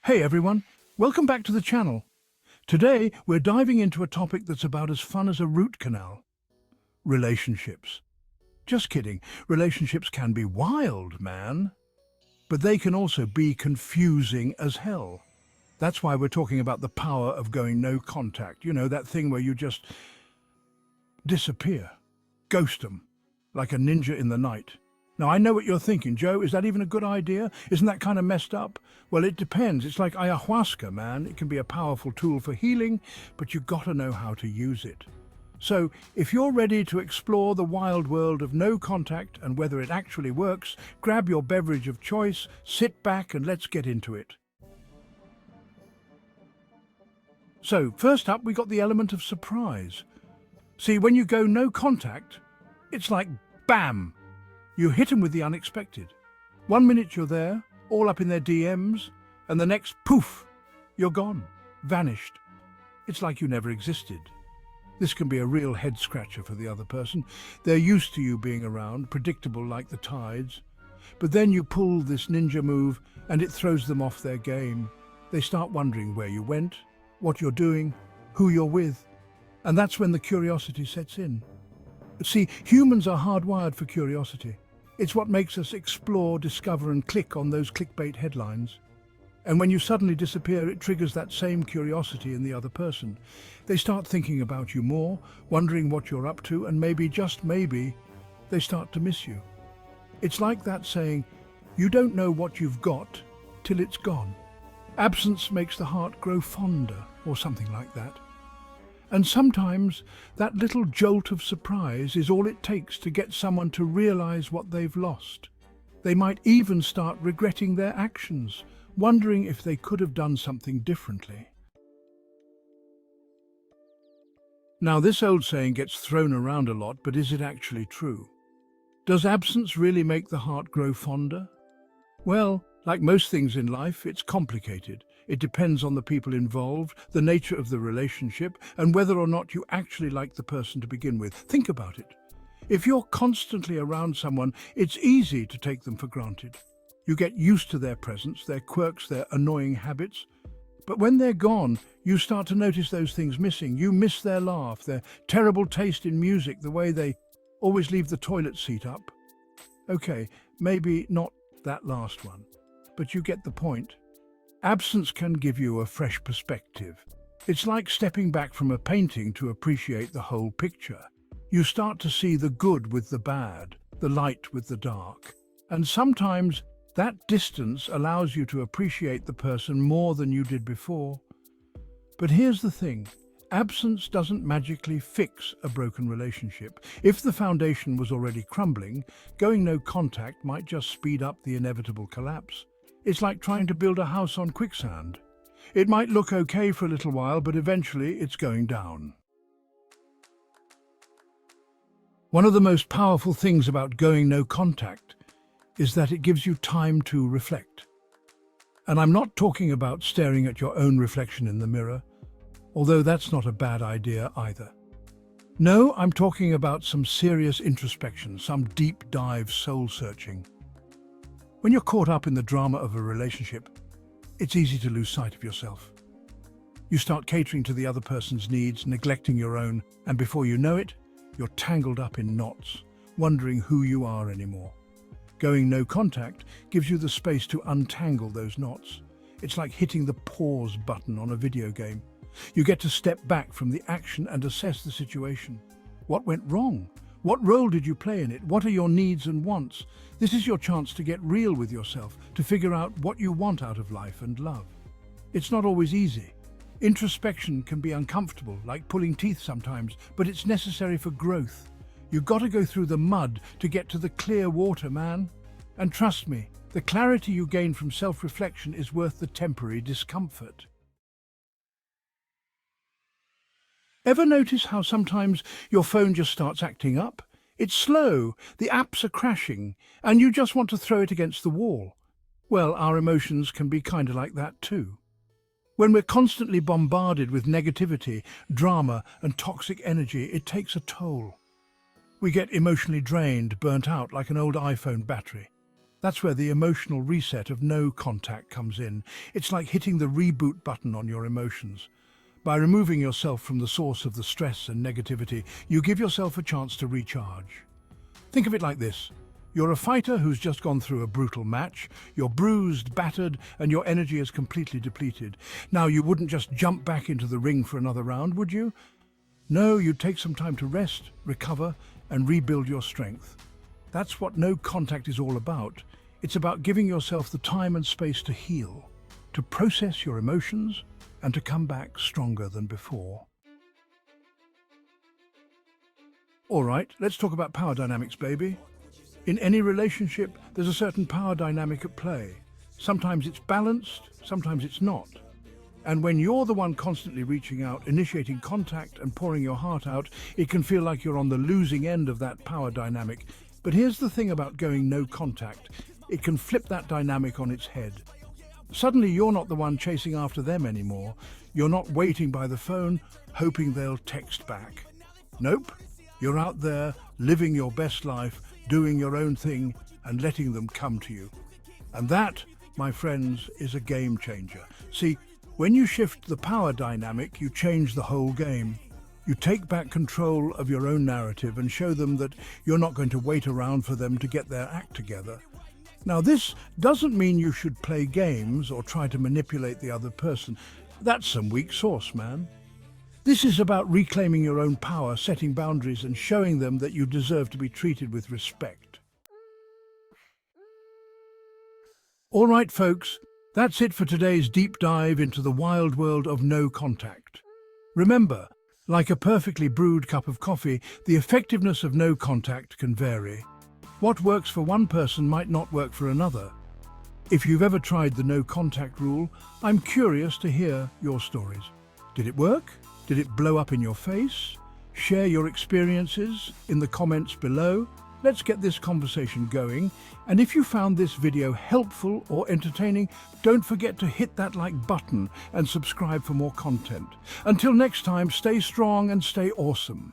Hey everyone, welcome back to the channel. Today we're diving into a topic that's about as fun as a root canal. Relationships. Just kidding, relationships can be wild, man. But they can also be confusing as hell. That's why we're talking about the power of going no contact. You know, that thing where you just disappear, ghost them, like a ninja in the night. Now, I know what you're thinking, Joe, is that even a good idea? Isn't that kind of messed up? Well, it depends. It's like ayahuasca, man. It can be a powerful tool for healing, but you gotta know how to use it. So, if you're ready to explore the wild world of no contact and whether it actually works, grab your beverage of choice, sit back and let's get into it. So, first up, we got the element of surprise. See, when you go no contact, it's like bam! You hit them with the unexpected. 1 minute you're there, all up in their DMs, and the next, poof, you're gone, vanished. It's like you never existed. This can be a real head-scratcher for the other person. They're used to you being around, predictable like the tides. But then you pull this ninja move, and it throws them off their game. They start wondering where you went, what you're doing, who you're with. And that's when the curiosity sets in. See, humans are hardwired for curiosity. It's what makes us explore, discover and click on those clickbait headlines. And when you suddenly disappear, it triggers that same curiosity in the other person. They start thinking about you more, wondering what you're up to, and maybe, just maybe, they start to miss you. It's like that saying, you don't know what you've got till it's gone. Absence makes the heart grow fonder, or something like that. And sometimes that little jolt of surprise is all it takes to get someone to realize what they've lost. They might even start regretting their actions, wondering if they could have done something differently. Now, this old saying gets thrown around a lot, but is it actually true? Does absence really make the heart grow fonder? Well, like most things in life, it's complicated. It depends on the people involved, the nature of the relationship, and whether or not you actually like the person to begin with. Think about it. If you're constantly around someone, it's easy to take them for granted. You get used to their presence, their quirks, their annoying habits. But when they're gone, you start to notice those things missing. You miss their laugh, their terrible taste in music, the way they always leave the toilet seat up. Okay, maybe not that last one, but you get the point. Absence can give you a fresh perspective. It's like stepping back from a painting to appreciate the whole picture. You start to see the good with the bad, the light with the dark. And sometimes that distance allows you to appreciate the person more than you did before. But here's the thing. Absence doesn't magically fix a broken relationship. If the foundation was already crumbling, going no contact might just speed up the inevitable collapse. It's like trying to build a house on quicksand. It might look okay for a little while, but eventually it's going down. One of the most powerful things about going no contact is that it gives you time to reflect. And I'm not talking about staring at your own reflection in the mirror, although that's not a bad idea either. No, I'm talking about some serious introspection, some deep dive soul searching. When you're caught up in the drama of a relationship, it's easy to lose sight of yourself. You start catering to the other person's needs, neglecting your own, and before you know it, you're tangled up in knots, wondering who you are anymore. Going no contact gives you the space to untangle those knots. It's like hitting the pause button on a video game. You get to step back from the action and assess the situation. What went wrong? What role did you play in it? What are your needs and wants? This is your chance to get real with yourself, to figure out what you want out of life and love. It's not always easy. Introspection can be uncomfortable, like pulling teeth sometimes, but it's necessary for growth. You've got to go through the mud to get to the clear water, man. And trust me, the clarity you gain from self-reflection is worth the temporary discomfort. Ever notice how sometimes your phone just starts acting up? It's slow, the apps are crashing, and you just want to throw it against the wall. Well, our emotions can be kind of like that too. When we're constantly bombarded with negativity, drama, and toxic energy, it takes a toll. We get emotionally drained, burnt out like an old iPhone battery. That's where the emotional reset of no contact comes in. It's like hitting the reboot button on your emotions. By removing yourself from the source of the stress and negativity, you give yourself a chance to recharge. Think of it like this. You're a fighter who's just gone through a brutal match. You're bruised, battered, and your energy is completely depleted. Now, you wouldn't just jump back into the ring for another round, would you? No, you'd take some time to rest, recover, and rebuild your strength. That's what no contact is all about. It's about giving yourself the time and space to heal, to process your emotions, and to come back stronger than before. All right, let's talk about power dynamics, baby. In any relationship, there's a certain power dynamic at play. Sometimes it's balanced, sometimes it's not. And when you're the one constantly reaching out, initiating contact and pouring your heart out, it can feel like you're on the losing end of that power dynamic. But here's the thing about going no contact. It can flip that dynamic on its head. Suddenly you're not the one chasing after them anymore. You're not waiting by the phone, hoping they'll text back. Nope, you're out there, living your best life, doing your own thing, and letting them come to you. And that, my friends, is a game changer. See, when you shift the power dynamic, you change the whole game. You take back control of your own narrative and show them that you're not going to wait around for them to get their act together. Now, this doesn't mean you should play games or try to manipulate the other person. That's some weak sauce, man. This is about reclaiming your own power, setting boundaries, and showing them that you deserve to be treated with respect. All right, folks, that's it for today's deep dive into the wild world of no contact. Remember, like a perfectly brewed cup of coffee, the effectiveness of no contact can vary. What works for one person might not work for another. If you've ever tried the no contact rule, I'm curious to hear your stories. Did it work? Did it blow up in your face? Share your experiences in the comments below. Let's get this conversation going. And if you found this video helpful or entertaining, don't forget to hit that like button and subscribe for more content. Until next time, stay strong and stay awesome.